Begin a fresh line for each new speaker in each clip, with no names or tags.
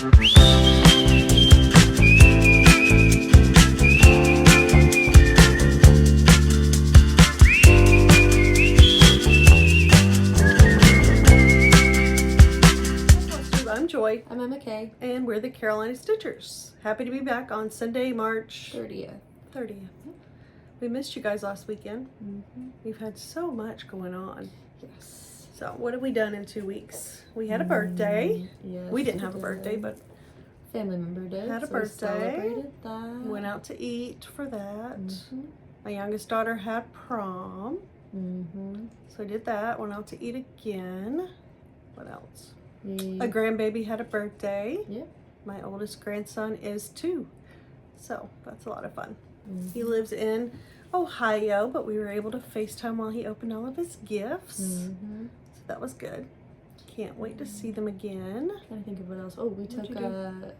I'm Emma Kay.
And we're the Carolina Stitchers. Happy to be back on Sunday, March
30th.
We missed you guys last weekend.
Mm-hmm.
We've had so much going on.
Yes.
So what have we done in 2 weeks? We had a birthday.
Yes,
we didn't have a birthday, but
family member did.
Had a
so
birthday.
We celebrated that.
We went out to eat for that.
Mm-hmm.
My youngest daughter had prom.
Mm-hmm.
So I did that. Went out to eat again. What else?
Yeah.
A grandbaby had a birthday.
Yep.
My oldest grandson is 2. So that's a lot of fun.
Mm-hmm.
He lives in Ohio, but we were able to FaceTime while he opened all of his gifts.
Mm-hmm.
So that was good. Can't wait to see them again.
Trying to think of what else. Oh, we took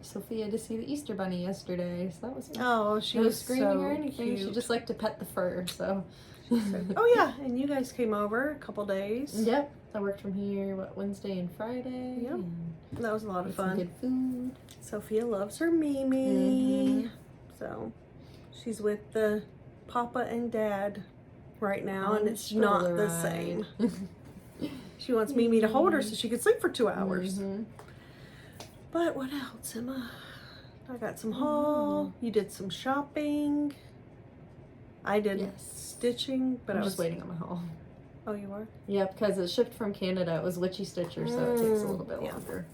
Sophia to see the Easter Bunny yesterday, so that was fun.
Oh, she was
screaming
so
or anything.
cute.
She just liked to pet the fur, so.
Oh yeah, and you guys came over a couple days.
Yep. I worked from here, Wednesday and Friday.
Yep.
And
that was a lot of fun.
Some good food.
Sophia loves her Mimi. So she's with the Papa and Dad right now, and it's not the same. She wants Mimi to hold her so she can sleep for 2 hours.
Mm-hmm.
But what else, Emma? I got some haul. You did some shopping. I did stitching, but
I'm just waiting on my haul.
Oh, you are?
Yeah, because it shipped from Canada. It was Witchy Stitcher, so it takes a little bit longer.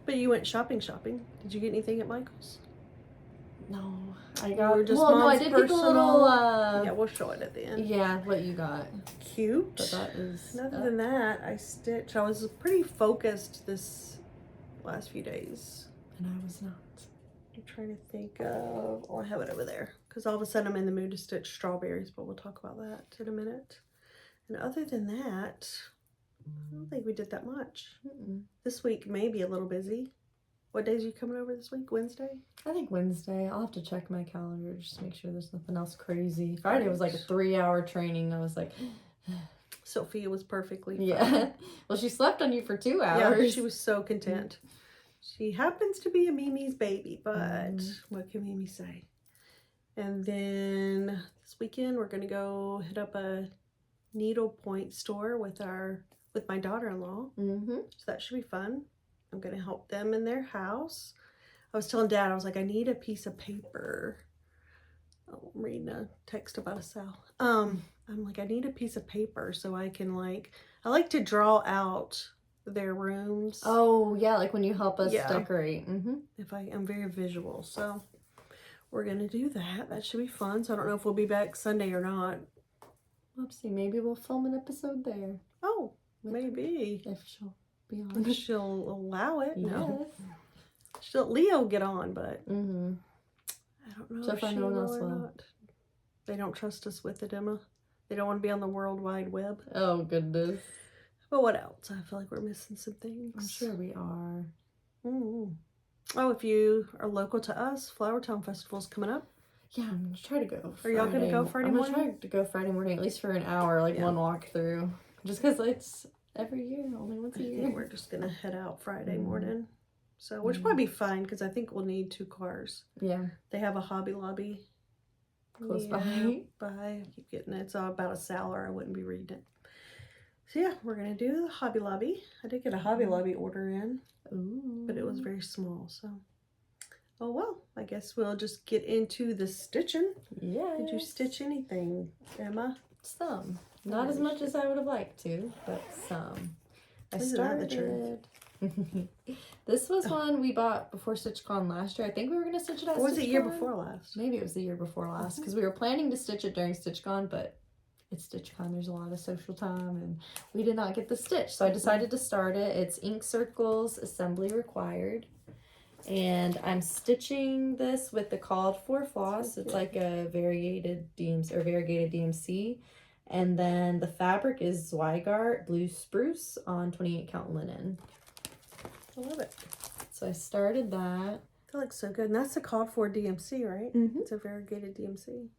But you went shopping. Did you get anything at Michael's?
No, I got.
Just
no, I did get the little.
Yeah, we'll show it at the end.
Yeah, what you got?
Cute.
But that is.
Other than that, I stitched. I was pretty focused this last few days,
and I was not.
I'm trying to think of. Oh, I have it over there because all of a sudden I'm in the mood to stitch strawberries, but we'll talk about that in a minute. And other than that, I don't think we did that much. This week may be a little busy. What days are you coming over this week? Wednesday?
I think Wednesday. I'll have to check my calendar just to make sure there's nothing else crazy. Friday was like a 3-hour training. I was like...
Sophia was perfectly fine.
Yeah. Well, she slept on you for 2 hours.
Yeah, she was so content. She happens to be a Mimi's baby, but what can Mimi say? And then this weekend, we're going to go hit up a needlepoint store with my daughter-in-law. So that should be fun. I'm gonna help them in their house. I was telling Dad, I was like, I need a piece of paper. Oh, I'm reading a text about a Sal. I'm like, I need a piece of paper so I can I like to draw out their rooms.
Oh yeah, like when you help us decorate.
I'm very visual, so we're gonna do that. That should be fun. So I don't know if we'll be back Sunday or not.
Whoopsie, maybe we'll film an episode there.
Oh, maybe.
If she'll be on.
If she'll allow it.
Yes.
No. She'll Leo get on, but I don't know
so
if
far
she
no one
will
else
or
will.
not. They don't trust us with it, Emma. They don't want to be on the World Wide Web.
Oh, goodness.
But what else? I feel like we're missing some things.
I'm sure we are.
Oh, if you are local to us, Flower Town Festival's coming up.
Yeah, I'm going to try to go
Are y'all going to go Friday morning?
I'm going to try to go Friday morning, at least for an hour, one walkthrough. Just because it's every year, only once a year.
I think we're just going to head out Friday morning. So, which will probably be fine, because I think we'll need 2 cars.
Yeah.
They have a Hobby Lobby.
Close by.
I keep getting it. It's all about a sale, or I wouldn't be reading it. So, yeah, we're going to do the Hobby Lobby. I did get a Hobby Lobby order in.
Ooh.
But it was very small, so. Oh, well, I guess we'll just get into the stitching.
Yeah.
Did you stitch anything, Emma?
Some. Not as much as I would have liked to, but some. I started. This was one we bought before StitchCon last year. I think we were going to stitch it at StitchCon.
Or was it the year before last?
Maybe it was the year before last, because we were planning to stitch it during StitchCon, but it's StitchCon. There's a lot of social time, and we did not get the stitch. So I decided to start it. It's ink circles, assembly required. And I'm stitching this with the called for floss. It's like a variegated DMC. And then the fabric is Zweigart Blue Spruce on 28 count linen.
I love it.
So I started that.
That looks so good. And that's the called for DMC, right? It's a variegated DMC.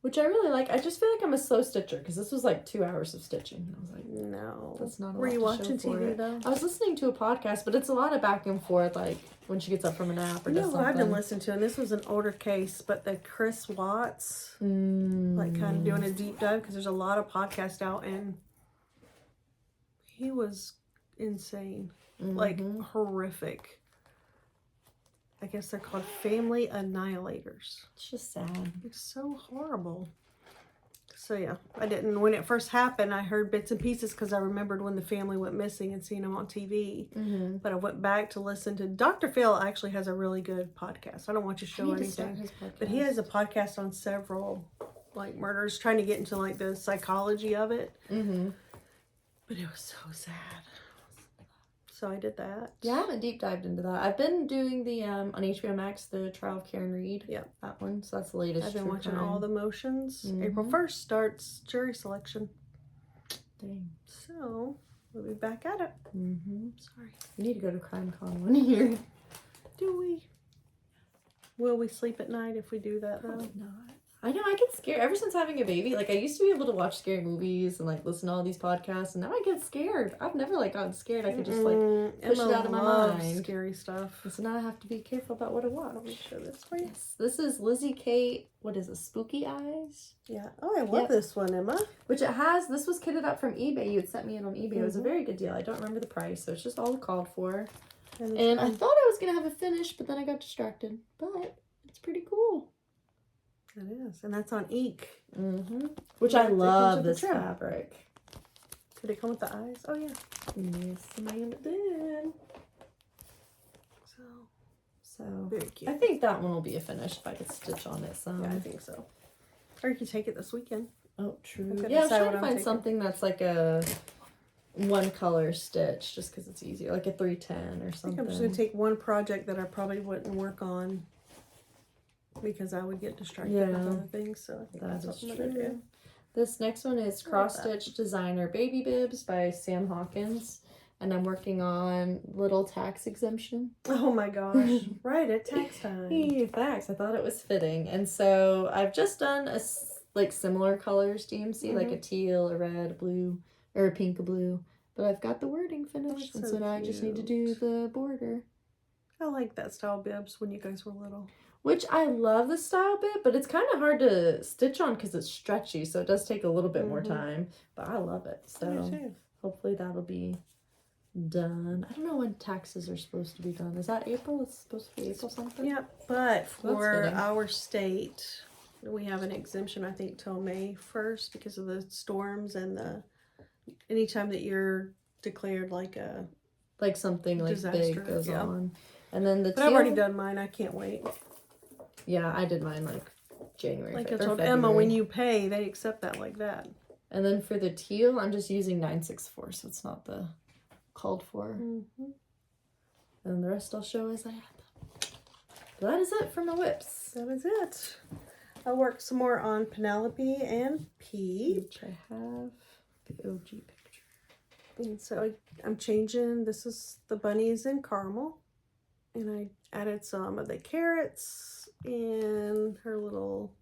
which I really like. I just feel like I'm a slow stitcher because this was like 2 hours of stitching. And I was like,
no.
that's not a
Were
lot
you
to
watching
show for
TV
it.
though?
I was listening to a podcast, but it's a lot of back and forth, like when she gets up from a nap or
You
does
know
something.
what I've been listening to, and this was an older case, but the Chris Watts, like kind of doing a deep dive because there's a lot of podcasts out, and he was insane, like horrific. I guess they're called family annihilators.
It's just sad.
It's so horrible. So yeah, I didn't, when it first happened, I heard bits and pieces because I remembered when the family went missing and seeing them on TV. But I went back to listen to, Dr. Phil actually has a really good podcast. I don't want you to show anything, but he has a podcast on several like murders, trying to get into like the psychology of it. But it was so sad. So I did that.
Yeah, I haven't deep dived into that. I've been doing the on HBO Max, the Trial of Karen Reed.
Yep.
That one. So that's the latest.
I've been
true
watching
crime.
all the motions. April 1st starts jury selection.
Dang.
So we'll be back at it. Sorry.
We need to go to CrimeCon one year.
Do we? Will we sleep at night if we do that though?
Probably not. I know, I get scared. Ever since having a baby, like I used to be able to watch scary movies and like listen to all these podcasts, and now I get scared. I've never like gotten scared. I could just like push it out of my mind.
Scary stuff.
So now I have to be careful about what I watch.
Let me show this for you.
Yes, this is Lizzie Kate. What is it? Spooky Eyes.
Yeah. Oh, I love this one, Emma.
Which it has. This was kitted up from eBay. You had sent me it on eBay. It was a very good deal. I don't remember the price, so it's just all called for. And I thought I was gonna have it finished, but then I got distracted. But it's pretty cool.
It is, and that's on ink.
Which I love this fabric.
Did it come with the eyes? Oh yeah.
Yes, ma'am, it did. So
very cute.
I think that one will be a finish if I could stitch on it some.
Yeah, I think so. Or you can take it this weekend.
Oh, true. Yeah, I was trying to find something that's like a one color stitch, just because it's easier, like a 310 or something.
I think I'm just gonna take one project that I probably wouldn't work on because I would get distracted with other things. So I think that's what I'm gonna do.
This next one is Cross Stitch Designer Baby Bibs by Sam Hawkins. And I'm working on little tax exemption.
Oh my gosh. Right at tax time.
Hey, thanks. I thought it was fitting. And so I've just done a like similar colors, DMC, like a teal, a red, a blue, or a pink, a blue. But I've got the wording finished. And so now I just need to do the border.
I like that style bibs when you guys were little.
Which I love the style bit, but it's kind of hard to stitch on because it's stretchy. So it does take a little bit more time. But I love it. So hopefully that'll be done. I don't know when taxes are supposed to be done. Is that April? It's supposed to be April something?
Yep, but for our state, we have an exemption, I think, till May 1st because of the storms and the anytime that you're declared like a
something like big goes on. And then the
But I've already done mine. I can't wait.
Yeah, I did mine like January.
Like I told Emma, when you pay, they accept that like that. And
then for the teal, I'm just using 964, so it's not the called for. And the rest I'll show as I add them. But that is it for my whips.
That is it. I'll work some more on Penelope and Peep.
Which I have the OG picture.
And so I'm changing. This is the bunnies in caramel. And I added some of the carrots in her little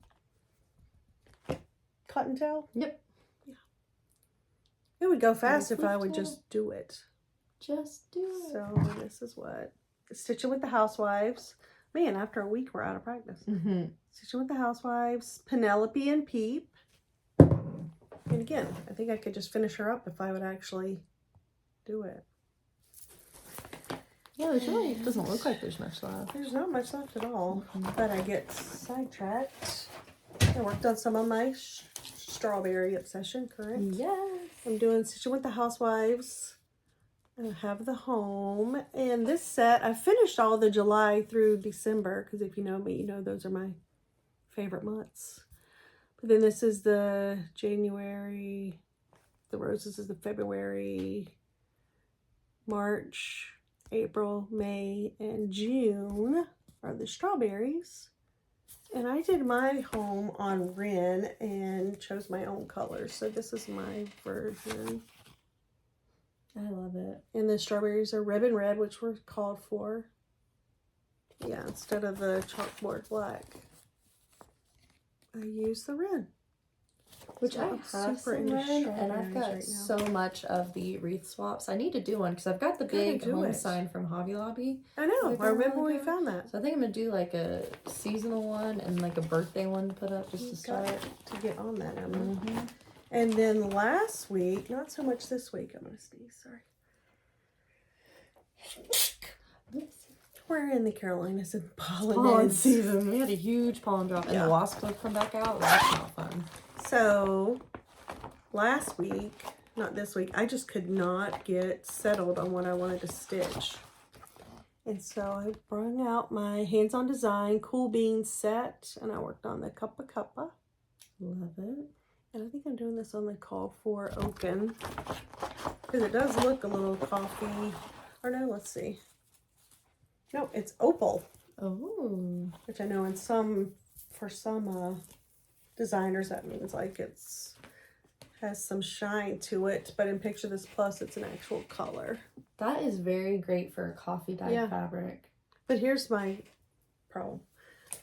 cottontail.
Yep.
Yeah. It would go fast if I would just do it.
Just do it.
So this is what Stitchin with the Housewives. Man, after a week we're out of practice. Stitchin with the Housewives, Penelope and Peep. And again, I think I could just finish her up if I would actually do it.
Yeah, there's really doesn't look like there's much left.
There's not much left at all. But I get sidetracked. I worked on some of my strawberry obsession, correct?
Yes.
I'm doing Stitchin with the Housewives. I have the home. And this set, I finished all the July through December. Because if you know me, you know those are my favorite months. But then this is the January. The roses is the February, March, April, May, and June are the strawberries. And I did my home on Ren and chose my own colors. So this is my version.
I love it.
And the strawberries are ribbon red, which were called for. Yeah, instead of the chalkboard black. I use the Wren.
Which
So
I
I'm
have
super
some
into
Wren, and I've
strawberries
got
right now.
so much of the wreath swaps. I need to do one because I've got the
Gotta
big
do
home
it.
sign from Hobby Lobby.
I know.
Like
I
a
remember
while
when we
ago.
found that.
So I think I'm gonna do like a seasonal one and like a birthday one to put up just to
Got
start.
to get on that, Emma.
Mm-hmm.
And then last week, not so much this week. I'm gonna sneeze. Sorry. We're in the Carolinas and
Pollen season. We had a huge pollen drop, and
Yeah.
the wasps have come back out. That's not fun.
So last week, not this week, I just could not get settled on what I wanted to stitch. And so I brought out my hands-on design cool beans set, and I worked on the Cuppa.
Love it.
And I think I'm doing this on the call for oaken because it does look a little coffee. Or no, let's see. No, it's opal,
Oh.
which I know for some designers that means like has some shine to it. But in Picture This Plus, it's an actual color.
That is very great for a coffee dyed fabric.
But here's my problem.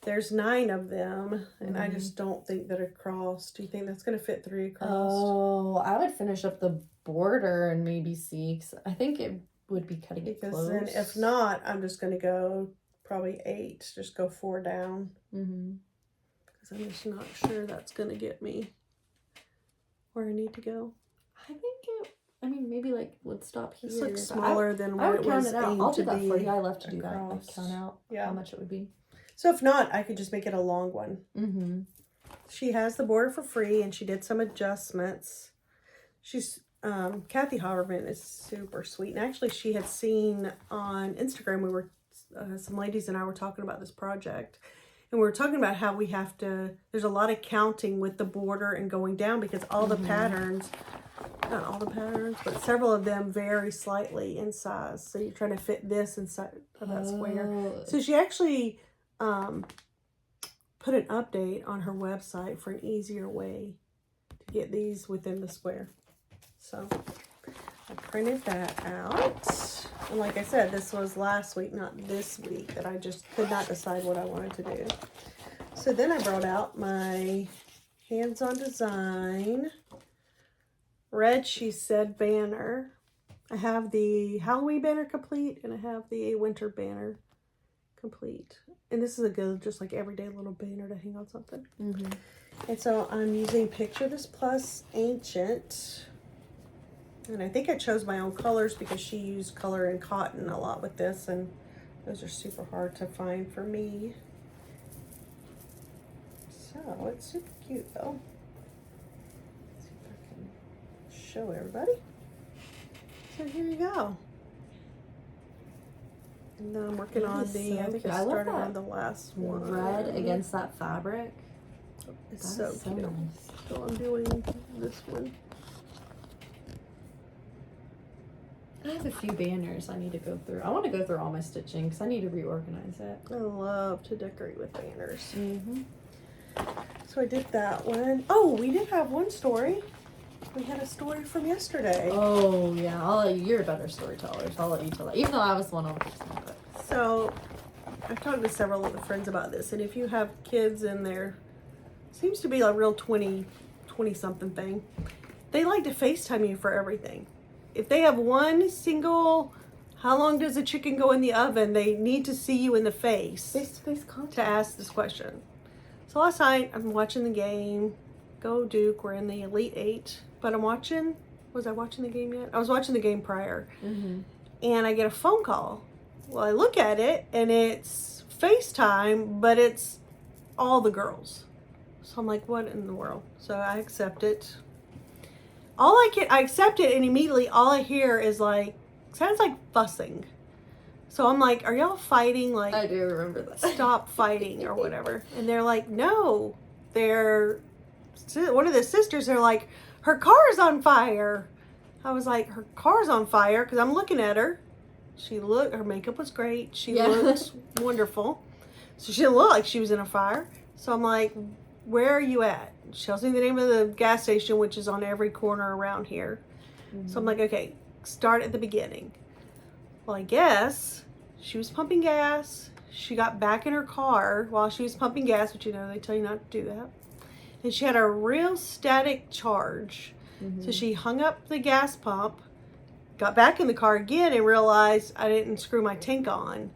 There's 9 of them, and I just don't think that across. Do you think that's going to fit 3 across?
Oh, I would finish up the border and maybe see. 'Cause I think it would be cutting it
Because
close.
then if not, I'm just going to go probably 8. Just go 4 down. Because I'm just not sure that's going to get me where I need to go.
I think maybe like would stop here.
This looks smaller than
I
what
would
it
count
was
it out.
aimed
I'll do
to
that
be
for you. I love to do that. Like
across.
count out how much it would be.
So if not, I could just make it a long one. She has the border for free, and she did some adjustments. She's Kathy Haverman is super sweet, and actually she had seen on Instagram, we were some ladies and I were talking about this project, and we were talking about how we have to, there's a lot of counting with the border and going down because all the patterns, not all the patterns, but several of them vary slightly in size, so you're trying to fit this inside of that square. So she actually put an update on her website for an easier way to get these within the square. So I printed that out. And like I said, this was last week, not this week, that I just could not decide what I wanted to do. So then I brought out my hands-on design red She Said banner. I have the Halloween banner complete, and I have the winter banner complete. And this is a good, just like everyday little banner to hang on something. And so I'm using Picture This Plus Ancient. And I think I chose my own colors because she used color and cotton a lot with this, and those are super hard to find for me. So it's super cute though. Let's see if I can show everybody. So here you go. And then I'm working on the, I think I started on the last one.
Red against that fabric.
It's so cute.
Nice.
So I'm doing this one.
I have a few banners I need to go through. I want to go through all my stitching because I need to reorganize it.
I love to decorate with banners. So I did that one. Oh, we did have one story. We had a story from yesterday.
Oh, yeah. I'll let you. You're a better storyteller, so I'll let you tell that. Even though I was the one on the
So I've talked to several of the friends about this, and if you have kids in there, seems to be a real 20-something thing. They like to FaceTime you for everything. If they have one single, how long does a chicken go in the oven, they need to see you in the face
face-to-face contact
to ask this question. So last night, I'm watching the game. Go Duke, we're in the Elite 8. But was I watching the game yet? I was watching the game prior. And I get a phone call. Well, I look at it, and it's FaceTime, but it's all the girls. So I'm like, what in the world? So I accept it. I accept it, and immediately all I hear is like, sounds like fussing. So I'm like, are y'all fighting? Like,
I do remember that.
Stop fighting or whatever. And they're like, no. One of the sisters, they're like, her car's on fire. I was like, her car's on fire? Because I'm looking at her. Her makeup was great. She looked wonderful. So she didn't look like she was in a fire. So I'm like, where are you at? She tells me the name of the gas station, which is on every corner around here. So I'm like, okay, start at the beginning. Well, I guess she was pumping gas. She got back in her car while she was pumping gas, which, they tell you not to do that. and she had a real static charge. So she hung up the gas pump, got back in the car again, and realized I didn't screw my tank on.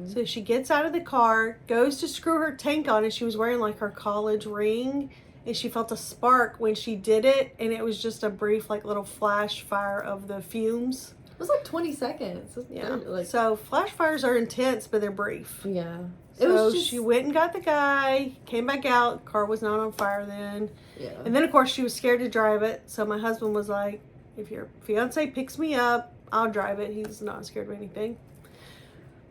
So she gets out of the car, goes to screw her tank on, and she was wearing like her college ring, and she felt a spark when she did it, and it was just a brief like little flash fire of the fumes.
It was like 20 seconds.
Yeah.
Like,
so flash fires are intense, but they're brief.
yeah.
So
It was just...
she went and got the guy, came back out, car was not on fire then.
Yeah.
And then of course she was scared to drive it, so my husband was like, if your fiance picks me up, I'll drive it. He's not scared of anything.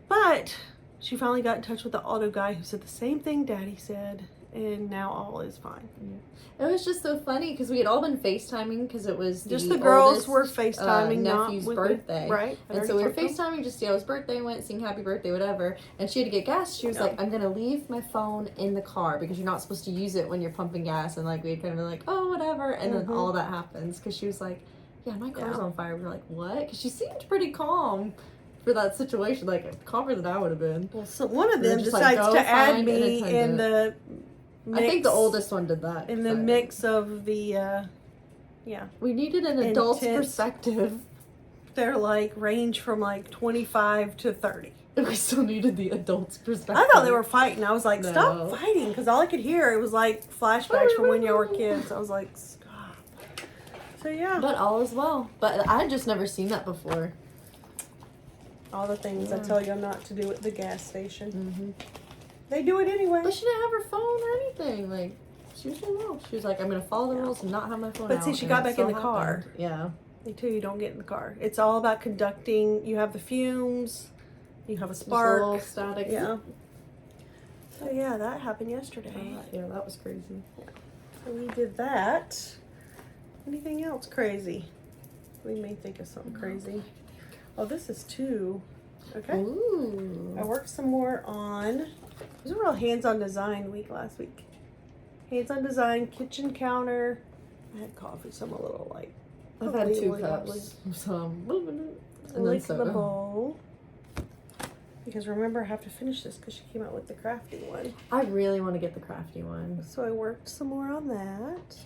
But she finally got in touch with the auto guy who said the same thing Daddy said, and now all is fine.
It was just so funny because we had all been FaceTiming because it was
just the girls
oldest,
were FaceTiming,
nephew's
not
birthday,
right?
And so we were FaceTiming just his birthday, went sing happy birthday, whatever. And she had to get gas. She was like, "I'm gonna leave my phone in the car because you're not supposed to use it when you're pumping gas." And like we had kind of been like, "Oh, whatever." And then all that happens because she was like, "Yeah, my car's on fire." We were like, "What?" Because she seemed pretty calm for that situation, like calmer than I would have been.
Well, so one of them
decides
to add me in the mix,
I think the oldest one did that.
In the mix of the,
we needed an adult's perspective.
They're like range from like 25 to 30.
We still needed the adult's perspective.
I thought they were fighting. I was like, stop fighting, because all I could hear, it was like flashbacks from when y'all were kids. I was like, stop. So yeah.
But all is well. But I had just never seen that before.
All the things I tell you not to do at the gas station. They do it anyway.
But she didn't have her phone or anything. Like, she was doing well. She was like, I'm going to follow the rules and not have my phone out.
But see, she got back in the car.
Yeah.
Me too, you don't get in the car. It's all about conducting. You have the fumes. You have a spark.
Just a little static.
Yeah. So yeah, that happened yesterday.
Yeah, that was crazy.
Yeah. So we did that. Anything else crazy? We may think of something crazy. Oh, this is 2. Okay.
Ooh.
I worked some more on, it was a real hands-on design week last week. Hands-on design, kitchen counter. I had coffee, so I'm a little like.
I've had 2 cups. Some. And then soda.
The bowl. Because remember, I have to finish this because she came out with the crafty one.
I really want to get the crafty one.
So I worked some more on that.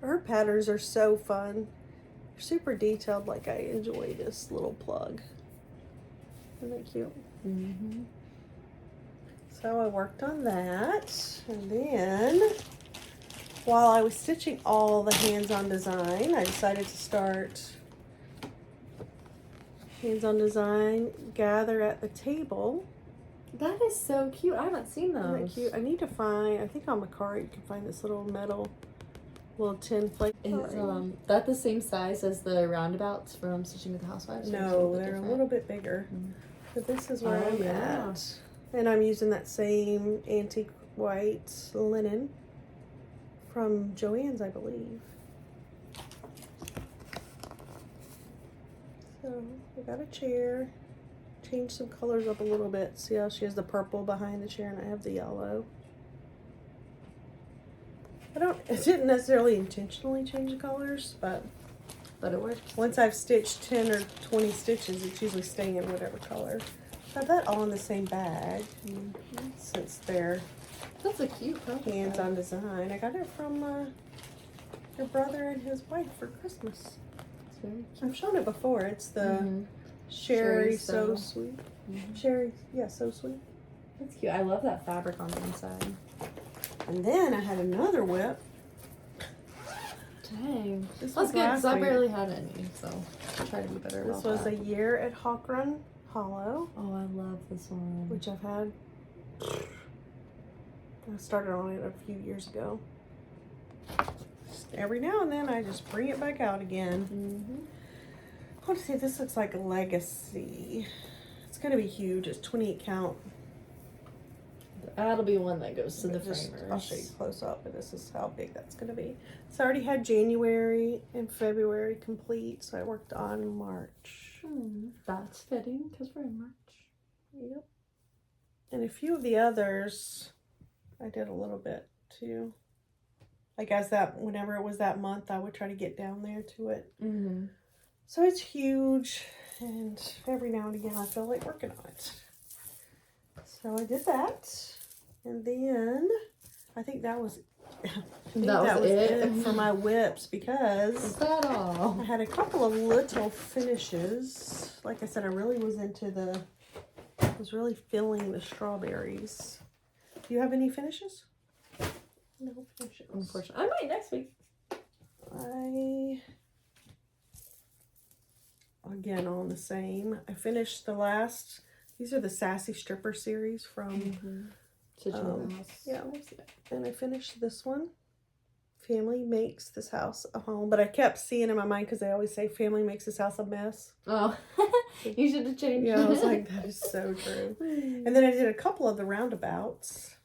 Her patterns are so fun. They're super detailed. Like, I enjoy this little plug. Isn't that cute? So I worked on that. And then, while I was stitching all the hands-on design, I decided to start hands-on design, gather at the table.
That is so cute. I haven't seen those.
Isn't that cute? I need to find, I think on Macari you can find this little metal, little tin plate.
Is that the same size as the roundabouts from Stitching with the Housewives?
No, they're a little bit bigger. But this is where I'm at. And I'm using that same antique white linen from Joann's, I believe. So I got a chair, changed some colors up a little bit. See how she has the purple behind the chair and I have the yellow. I didn't necessarily intentionally change the colors, but
it worked.
Once I've stitched 10 or 20 stitches, it's usually staying in whatever color. I have that all in the same bag, since they're
That's a cute
hands-on design. I got it from your brother and his wife for Christmas. I've shown it before. It's the Sherry So Sweet. Sherry, yeah, So Sweet.
That's cute. I love that fabric on the inside.
And then I had another whip.
Dang. That's good because I barely had any, so I'll try to be better about
This was a year at Hawk Run Hollow.
Oh, I love this one.
Which I've had. I started on it a few years ago. Every now and then I just bring it back out again. I want to see if this looks like a legacy. It's going to be huge. It's 28 count.
That'll be one that goes to the framers.
I'll show you close up, and this is how big that's going to be. So I already had January and February complete, so I worked on March.
That's fitting because we're in March.
Yep. And a few of the others, I did a little bit too. Like as that, whenever it was that month, I would try to get down there to it. So it's huge, and every now and again I feel like working on it. So I did that, and then I think that was think
That was it?
for my whips, because
Is that all?
I had a couple of little finishes. Like I said, I really was really feeling the strawberries. Do you have any finishes? No finishes.
Unfortunately, I might next week.
Again, on the same. I finished the last. These are the Sassy Stripper series from
Stitchin House.
Yeah, and I finished this one. Family makes this house a home, but I kept seeing in my mind because they always say family makes this house a mess.
Oh, you should have changed.
Yeah, I was like, that is so true. And then I did a couple of the roundabouts,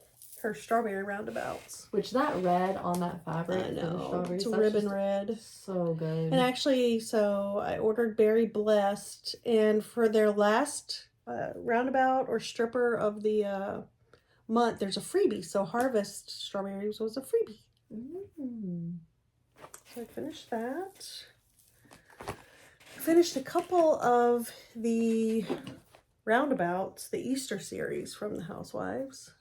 her strawberry roundabouts.
Which that red on that fabric,
I know,
strawberries,
it's ribbon red.
So good.
And actually, so I ordered Berry Blessed, and for their last roundabout or stripper of the month, there's a freebie. So Harvest Strawberries was a freebie. So I finished that. I finished a couple of the roundabouts, the Easter series from the Housewives.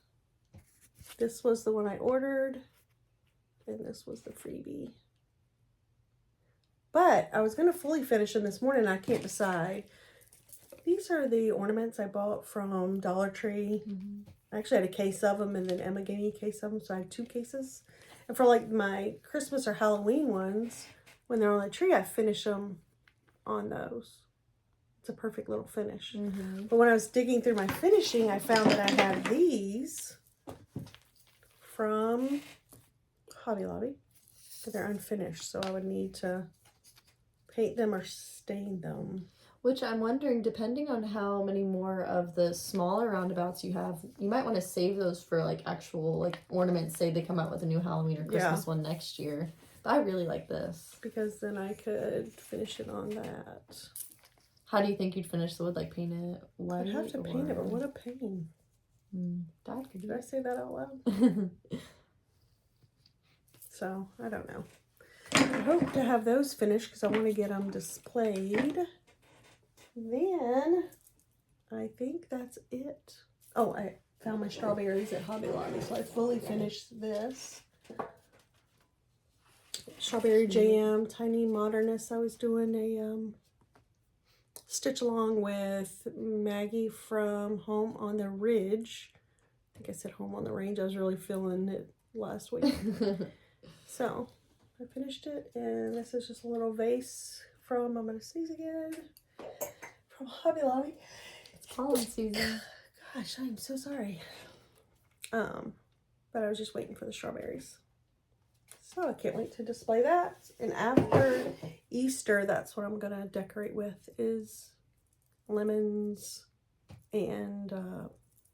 This was the one I ordered, and this was the freebie. But I was going to fully finish them this morning, and I can't decide. These are the ornaments I bought from Dollar Tree. I actually had a case of them, and then Emma gave me a case of them, so I have 2 cases. And for like my Christmas or Halloween ones, when they're on the tree, I finish them on those. It's a perfect little finish. But when I was digging through my finishing, I found that I had these from Hobby Lobby, but they're unfinished, so I would need to paint them or stain them.
Which I'm wondering, depending on how many more of the smaller roundabouts you have, you might want to save those for like actual like ornaments. Say they come out with a new Halloween or Christmas one next year. But I really like this.
Because then I could finish it on that.
How do you think you'd finish the wood? Like paint it white?
I'd have to paint it, but what a pain.
Dad could do
Did I
it.
say that out loud? So, I don't know. I hope to have those finished because I want to get them displayed. Then, I think that's it. Oh, I found my strawberries at Hobby Lobby, so I fully finished this. Strawberry jam, tiny Modernist. I was doing a stitch along with Maggie from Home on the Ridge. I think I said Home on the Range. I was really feeling it last week. So, I finished it, and this is just a little vase from, I'm going to sneeze again, from Hobby Lobby.
It's pollen season.
Gosh, I'm so sorry. But I was just waiting for the strawberries. So I can't wait to display that. And after Easter, that's what I'm going to decorate with is lemons and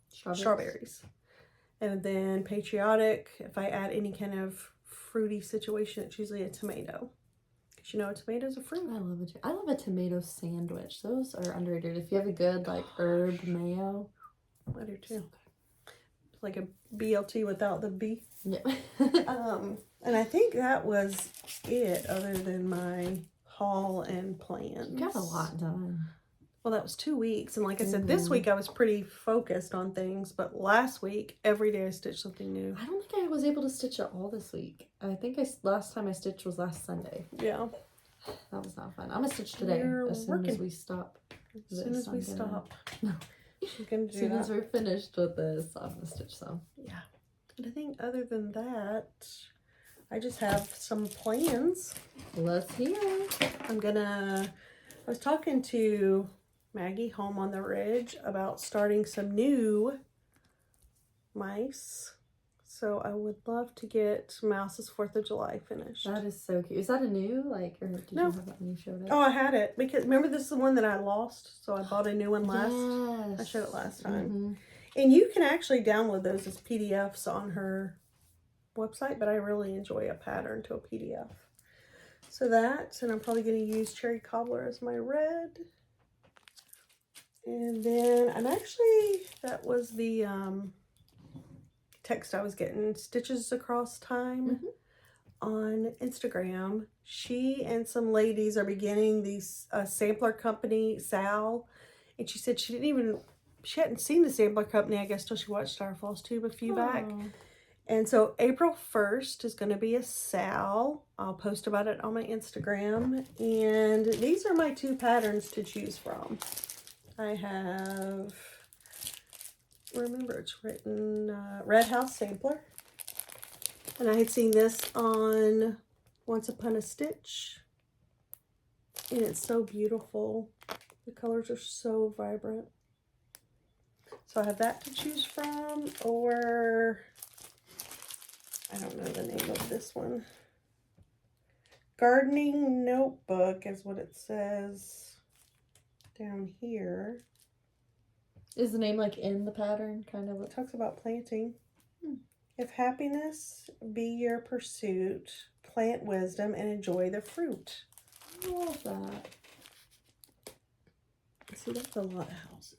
strawberries. And then patriotic, if I add any kind of fruity situation, it's usually a tomato. Because you know a tomato's a fruit.
I love a tomato sandwich. Those are underrated. If you have a good like herb mayo.
I do too. Like a BLT without the B.
Yeah.
And I think that was it other than my haul and plans.
You got a lot done.
Well, that was 2 weeks. And like I said, this week I was pretty focused on things. But last week, every day I stitched something new.
I don't think I was able to stitch it all this week. I think last time I stitched was last Sunday.
Yeah.
That was not fun. I'm going to stitch today as soon as we stop.
As soon as we stop.
No.
She's going to do
As soon
that.
as we're finished with this, I'm going to stitch some.
Yeah. And I think other than that, I just have some plans.
Let's hear it.
I was talking to Maggie Home on the Ridge about starting some new mice. So I would love to get Mouse's 4th of July finished.
That is so cute. Is that a new, like, or did
No.
you have that when you showed it?
Oh, I had it. Because remember, this is the one that I lost. So I bought a new one last.
Yes.
I showed it last time.
Mm-hmm.
And you can actually download those as PDFs on her website. But I really enjoy a pattern to a PDF. So that. And I'm probably going to use Cherry Cobbler as my red. And then that was the text I was getting, Stitches Across Time on Instagram. She and some ladies are beginning these sampler company, Sal, and she said she hadn't seen the sampler company, I guess, till she watched our FlossTube a few back. And so April 1st is going to be a sale. I'll post about it on my Instagram. And these are my 2 patterns to choose from. I have, remember it's written Red House Sampler. And I had seen this on Once Upon a Stitch. And it's so beautiful. The colors are so vibrant. So I have that to choose from, or I don't know the name of this one. Gardening Notebook is what it says down here.
Is the name like in the pattern? Kind of.
It talks about planting. If happiness be your pursuit, plant wisdom and enjoy the fruit.
I love that.
See, that's a lot of houses.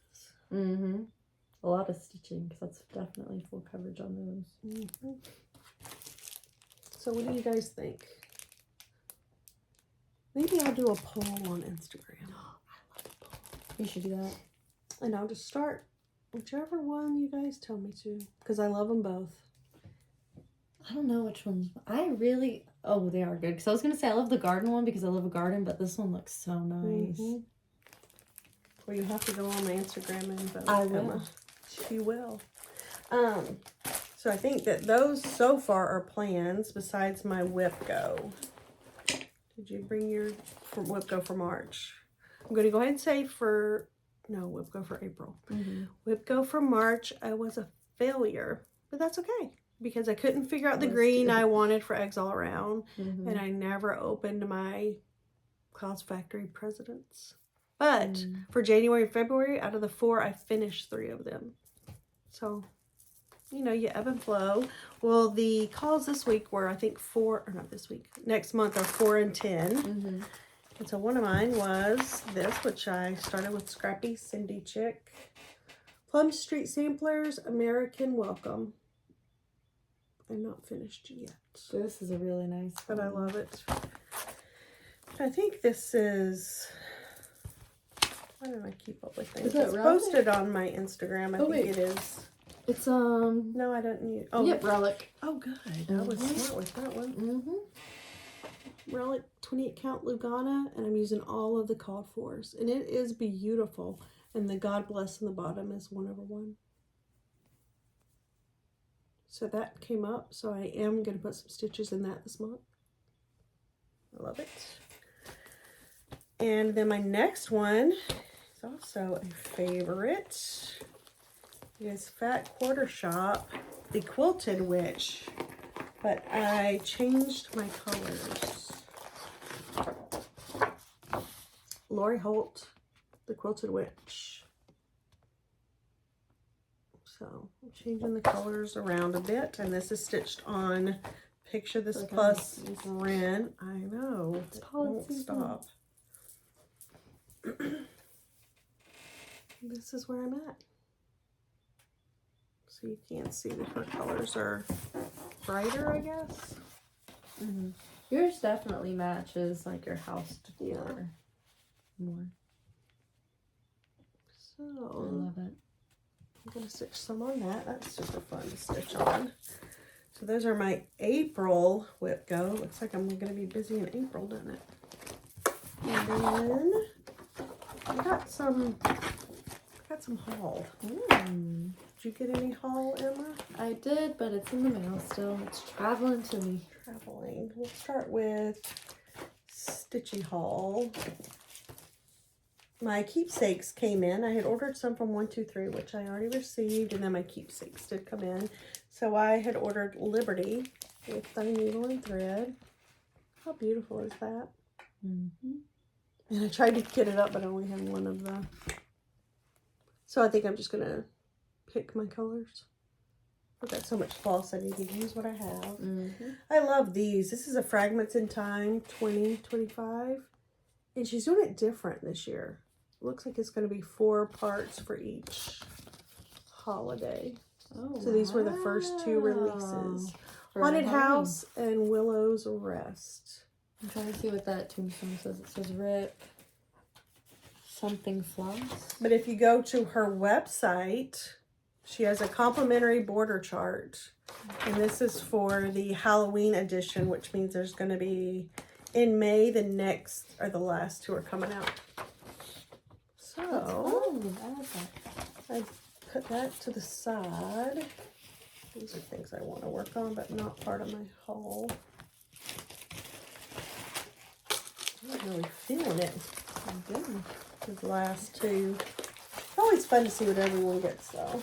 Mm-hmm. A lot of stitching, because that's definitely full coverage on those.
Mm-hmm. So what do you guys think? Maybe I'll do a poll on Instagram.
I love a poll. You should do that.
And I'll just start whichever one you guys tell me to, because I love them both.
I don't know which ones. I really... Oh, they are good. Because I was going to say I love the garden one because I love a garden, but this one looks so nice.
Mm-hmm. Well, you have to go on my Instagram and vote.
I will.
Emma. She will. So I think that those so far are plans besides my WIPGO. Did you bring your WIPGO for March? I'm going to go ahead and say WIPGO for April.
Mm-hmm.
WIPGO for March, I was a failure, but that's okay because I couldn't figure out the
That's
green
good.
I wanted for eggs all around,
Mm-hmm.
and I never opened my Cloud Factory Presidents. But for January and February, out of the 4, I finished 3 of them. So, you ebb and flow. Well, the calls this week were, I think, 4, or not this week, next month are 4 and 10.
Mm-hmm.
And so one of mine was this, which I started with Scrappy Cindy Chick. Plum Street Samplers, American Welcome. I'm not finished yet.
This is a really nice
But I
one.
love it. I think this is... Why don't I keep up with things?
Is it
It's
relic?
posted on my Instagram. I think
wait.
it is.
It's,
No, I don't need... Oh,
Yep, relic.
Oh, good. I was smart with that one.
Mm-hmm.
Relic 28 count Lugana, and I'm using all of the called fours. And it is beautiful. And the God Bless in the bottom is 1/1. So that came up. So I am going to put some stitches in that this month. I love it. And then my next one is also a favorite. It is Fat Quarter Shop, the Quilted Witch. But I changed my colors. Lori Holt, the Quilted Witch. So I'm changing the colors around a bit. And this is stitched on Picture This
Like
Plus Ren. I know.
It's
It
called
won't stop. This is where I'm at. So you can't see that her colors are brighter, I guess.
Mm-hmm. Yours definitely matches like your house decor more.
So
I love it.
I'm going to stitch some on that. That's super fun to stitch on. So those are my April WIPGO. Looks like I'm going to be busy in April, doesn't it? And then I got some haul. Did you get any haul, Emma?
I did, but it's in the mail still. It's traveling to me.
Traveling. We'll start with Stitchy haul. My Keepsakes came in. I had ordered some from 123, which I already received, and then my Keepsakes did come in. So I had ordered Liberty with the needle and thread. How beautiful is that?
Mm-hmm.
And I tried to kit it up, but I only had one of the... So I think I'm just going to pick my colors. I've got so much floss, I need to use what I have.
Mm-hmm.
I love these. This is a Fragments in Time 2025. And she's doing it different this year. It looks like it's going to be 4 parts for each holiday.
Oh,
So these were the first 2 releases.
For
Haunted
Halloween.
House and Willow's Rest.
I'm trying to see what that tombstone says. It says rip something floss.
But if you go to her website, She has a complimentary border chart. And this is for the Halloween edition, which means there's going to be, in May, the next, or the last two are coming out. So,
I like that.
I put that to the side. These are things I want to work on, but not part of my haul. I'm not really feeling it. These last two. It's always fun to see what everyone gets, though.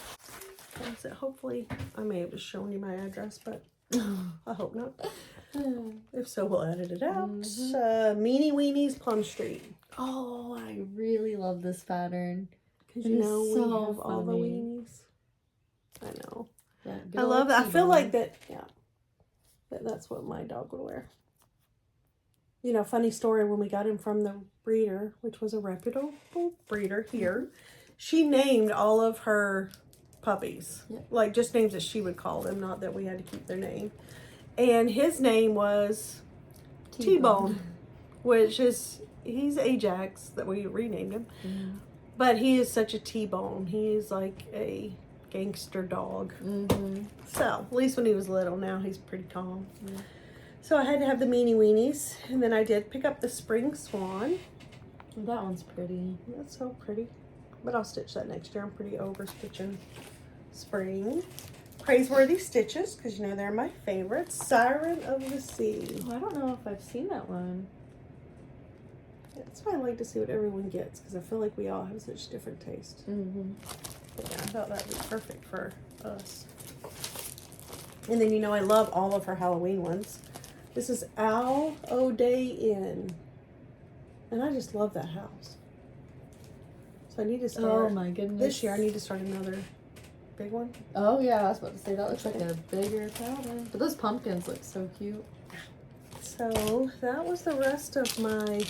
So hopefully, I may have just shown you my address, but I hope not. If so, we'll edit it out. Meanie Weenies, Plum Street.
Oh, I really love this pattern.
Because you know we have all the weenies. I know.
Yeah,
I love that. I feel like that, yeah. That's what my dog would wear. You know, funny story, when we got him from the breeder, which was a reputable breeder here, she named all of her puppies.
Yep.
Like, just names that she would call them, not that we had to keep their name. And his name was T-Bone, which is, he's Ajax, that we renamed him.
Mm.
But he is such a T-Bone. He is like a gangster dog.
Mm-hmm.
So, at least when he was little, now he's pretty calm. Yeah. So I had to have the Meanie Weenies, and then I did pick up the Spring Swan.
That one's pretty.
That's so pretty. But I'll stitch that next year. I'm pretty over stitching spring. Praiseworthy Stitches, because you know they're my favorites. Siren of the Sea.
Oh, I don't know if I've seen that one.
That's why I like to see what everyone gets, because I feel like we all have such different taste.
Mm-hmm.
But yeah, I thought that would be perfect for us. And then, you know, I love all of her Halloween ones. This is Owl O'Day Inn. And I just love that house. So I need to start.
Oh my goodness.
This year I need to start another big one.
Oh yeah, I was about to say that looks like a bigger pattern. But those pumpkins look so cute.
So that was the rest of my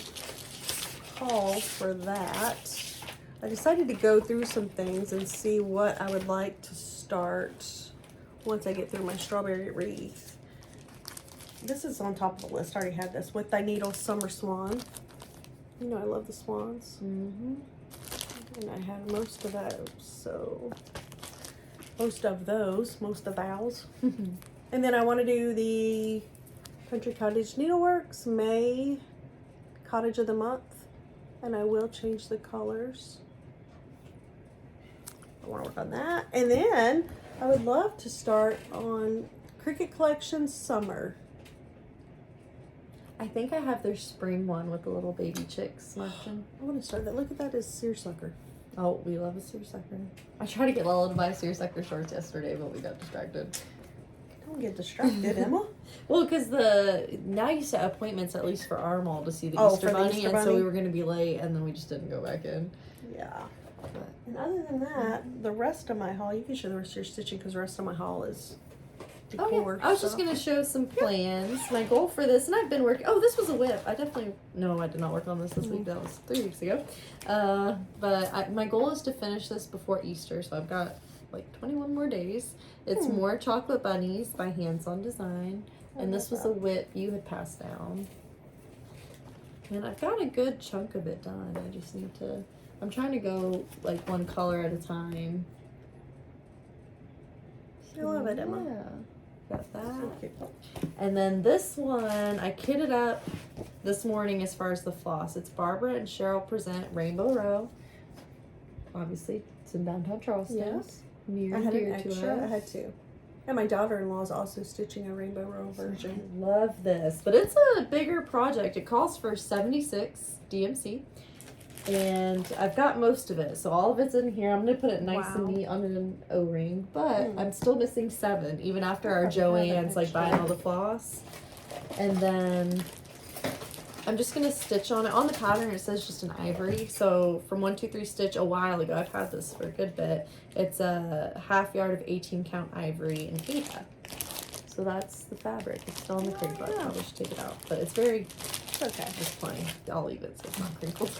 haul for that. I decided to go through some things and see what I would like to start once I get through my strawberry wreath. This is on top of the list. I already had this. With Thy Needle Summer Swan. You know I love the swans.
Mm-hmm.
And I had most of those. So, most of those. Most of those. And then I want to do the Country Cottage Needleworks May Cottage of the Month. And I will change the colors. I want to work on that. And then I would love to start on Cricket Collection Summer.
I think I have their spring one with the little baby chicks marching.
I want to start that. Look at that as seersucker.
Oh, we love a seersucker. I tried to get Lala to buy seersucker shorts yesterday, but we got distracted.
Don't get distracted, Emma.
Well, because now you set appointments at least for our mall to see the Easter
for the
Bunny,
Easter
and so
Bunny?
we were going to be late, and then we just didn't go back in.
Yeah. And other than that, the rest of my haul, you can show the rest of your stitching because the rest of my haul is decor.
I was just going to show some plans. My goal for this, and I've been working. Oh, this was a whip. I did not work on this week. That was 3 weeks ago. But my goal is to finish this before Easter, so I've got like 21 more days. It's more chocolate bunnies by Hands On Design, and this was a whip you had passed down. And I've got a good chunk of it done. I just need to. I'm trying to go like one color at a time.
I love it, Emma.
Yeah, got that.
So cute.
And then this one, I kitted up this morning as far as the floss. It's Barbara and Cheryl Present Rainbow Row. Obviously, it's in downtown Charleston.
Yes.
Near
I had
dear
an
to
extra.
us.
I had two. And my daughter-in-law is also stitching a Rainbow Row version.
I love this, but it's a bigger project. It calls for 76 DMC. And I've got most of it, so all of it's in here. I'm going to put it nice and neat on an O-ring, but I'm still missing 7, even after our Joann's like buying all the floss. And then I'm just going to stitch on it. On the pattern, it says just an ivory. So from 1, 2, 3 stitch a while ago, I've had this for a good bit. It's a half yard of 18 count ivory in Kita. So that's the fabric. It's still on the crate button. I probably should take it out, but it's very.
Okay.
It's plain. I'll leave it so it's not crinkled.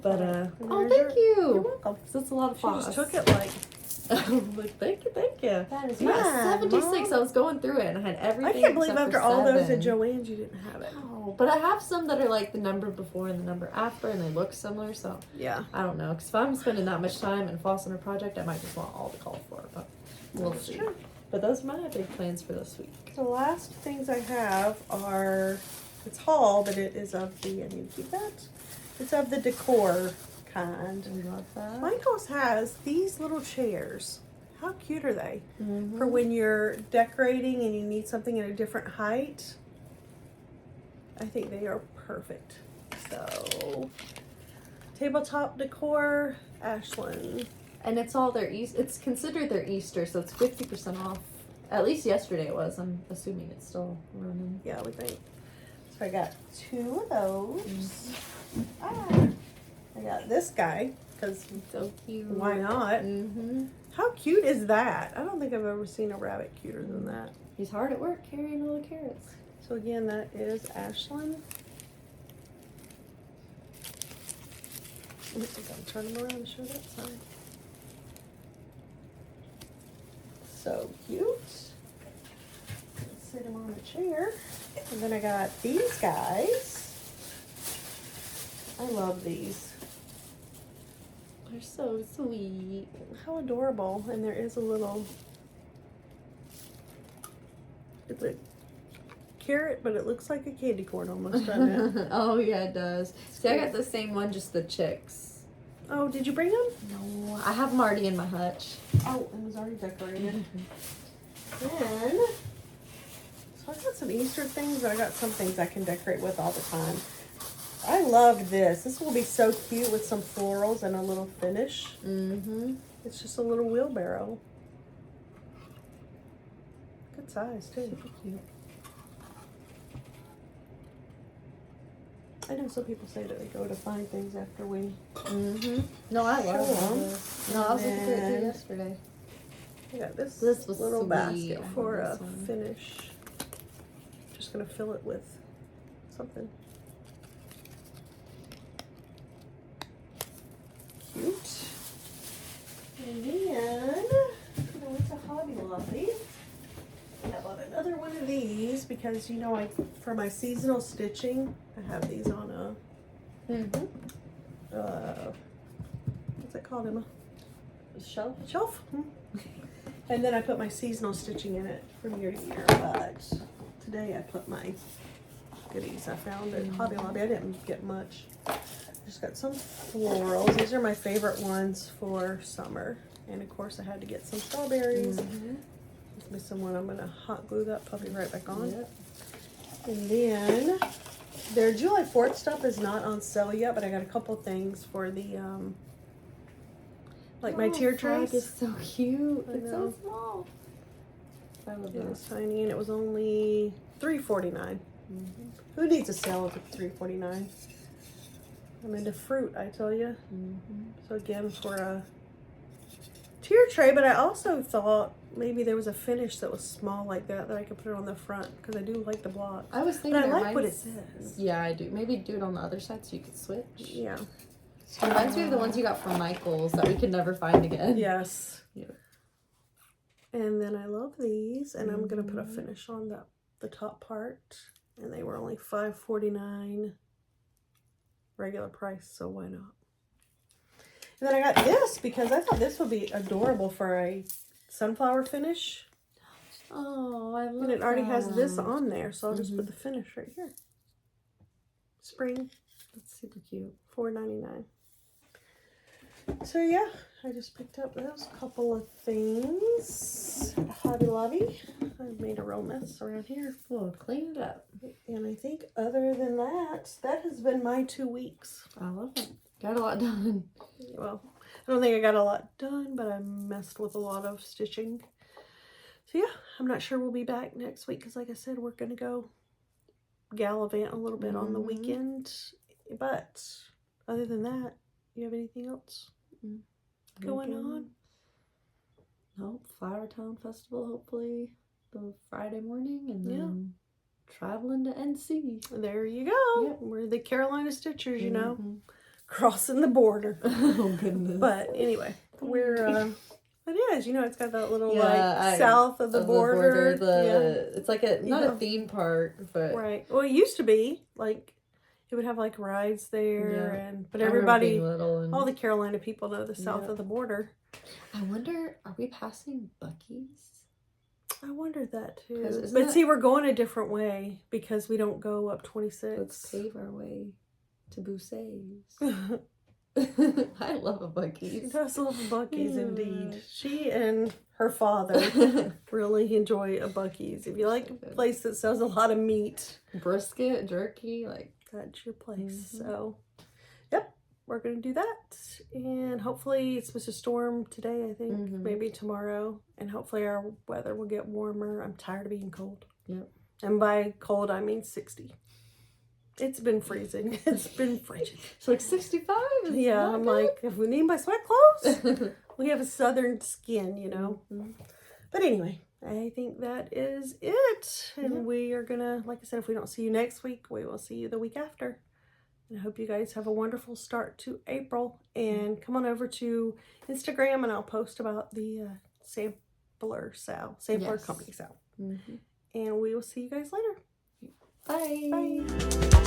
But oh,
there's
thank you.
You're welcome.
So it's a lot of
She
floss.
just took it like.
Like, thank you.
That is
yeah, 76.
Mom.
I was going through it and I had everything.
I can't believe
except
after
for
all those at
7.
Joann's you didn't have it.
Oh, know, but I have some that are like the number before and the number after, and they look similar. So
Yeah.
I don't know, because if I'm spending that much time and flossing a project, I might just want all the call for it. But we'll
That's
see.
true.
But those are my big plans for this week.
The last things I have are, it's haul, but it is of the, I need to keep that. It's of the decor kind.
I love that.
My house has these little chairs. How cute are they?
Mm-hmm.
For when you're decorating and you need something at a different height. I think they are perfect. So, tabletop decor, Ashland.
And it's all their it's considered their Easter, so it's 50% off. At least yesterday it was. I'm assuming it's still running.
Yeah, we think. So I got 2 of those. I got this guy because
So cute.
why not?
Mm-hmm.
How cute is that? I don't think I've ever seen a rabbit cuter than that.
He's hard at work carrying all the carrots.
So again, that is Ashland. I think I'll turn him around and show that side. So cute. Let's sit him on a chair. And then I got these guys. I love these.
They're so sweet.
How adorable. And there is a little, it's a carrot, but it looks like a candy corn almost, doesn't it?
Oh yeah, it does. See, I got the same one, just the chicks.
Oh, did you bring them?
No, I have them already in my hutch.
Oh, it was already decorated. Then, so I got some Easter things, but I got some things I can decorate with all the time. I loved this. This will be so cute with some florals and a little finish.
Mm-hmm.
It's just a little wheelbarrow. Good size, too.
Super cute.
I know some people say that they go to find things after we...
Mm-hmm. No, I love
Show 'em.
this. No, I was looking at it
And-
yesterday.
I got this
was
little
sweet.
basket
I
for
love
a
this one.
finish. Just gonna fill it with something cute. And then I went to Hobby Lobby. I bought another one of these because you know for my seasonal stitching I have these on a
Mm-hmm.
what's it called, Emma?
Shelf?
And then I put my seasonal stitching in it from year to year, but today I put my goodies I found at Hobby Lobby. I didn't get much. Just got some florals. These are my favorite ones for summer. And of course I had to get some strawberries.
Mm-hmm.
There's missing one. I'm gonna hot glue that puppy right back on.
Yep.
And then their July 4th stuff is not on sale yet, but I got a couple things for the like my tier
Frog
trays.
is so cute.
I
It's
know.
so small. I love
It
that.
was tiny and it was only $3.49.
Mm-hmm.
Who needs a sale at $3.49? I'm into fruit, I tell you.
Mm-hmm.
So again, for a tier tray, but I also thought maybe there was a finish that was small like that I could put it on the front because I do like the block.
I was thinking.
But I
it
like what it
reminds-
says.
Yeah, I do. Maybe do it on the other side so you could switch.
Yeah.
It reminds me of the ones you got from Michael's that we could never find again.
Yes.
Yeah.
And then I love these, and I'm gonna put a finish on the top part, and they were only $5.49 regular price, so why not? And then I got this because I thought this would be adorable for a sunflower finish,
Oh, I love
and it already has this
that.
on there, so I'll just put the finish right here. Spring,
That's super cute.
$4.99. So yeah, I just picked up those couple of things at Hobby Lobby. I've made a real mess around here.
Well, clean it up.
And I think other than that, that has been my 2 weeks.
I love it. Got a lot done.
Well, I don't think I got a lot done, but I messed with a lot of stitching. So yeah, I'm not sure we'll be back next week because like I said, we're going to go gallivant a little bit on the weekend. But other than that, you have anything else going on?
No, Flower Town Festival hopefully the Friday morning, and then traveling to NC.
There you go.
Yep.
We're the Carolina Stitchers, you know,
Mhm.
crossing the border.
Oh goodness.
But anyway, we're It is. You know, it's got that little
Yeah,
south of the border.
It's like not a theme park, but
right. Well, it used to be like it would have like rides there, but everybody, all the Carolina people know the south of the border.
I wonder, are we passing Buc-ee's?
I wondered that too. But see, we're going a different way because we don't go up 26.
Let's pave our way to Boussays. I love a Buc-ee's.
She does love a Buc-ee's indeed. She and her father really enjoy a Buc-ee's. If you like a place that sells a lot of meat,
brisket, jerky, like
that's your place. So, yep, we're gonna do that, and hopefully it's supposed to storm today. I think maybe tomorrow, and hopefully our weather will get warmer. I'm tired of being cold.
Yep.
And by cold I mean 60. It's been freezing. It's been frigid.
It's like 65.
Yeah, I'm good. Like, if we need my sweat clothes, we have a southern skin, you know. But anyway, I think that is it. And we are going to, like I said, if we don't see you next week, we will see you the week after. And I hope you guys have a wonderful start to April. And come on over to Instagram and I'll post about the sampler company sale. And we will see you guys later.
Bye.
Bye.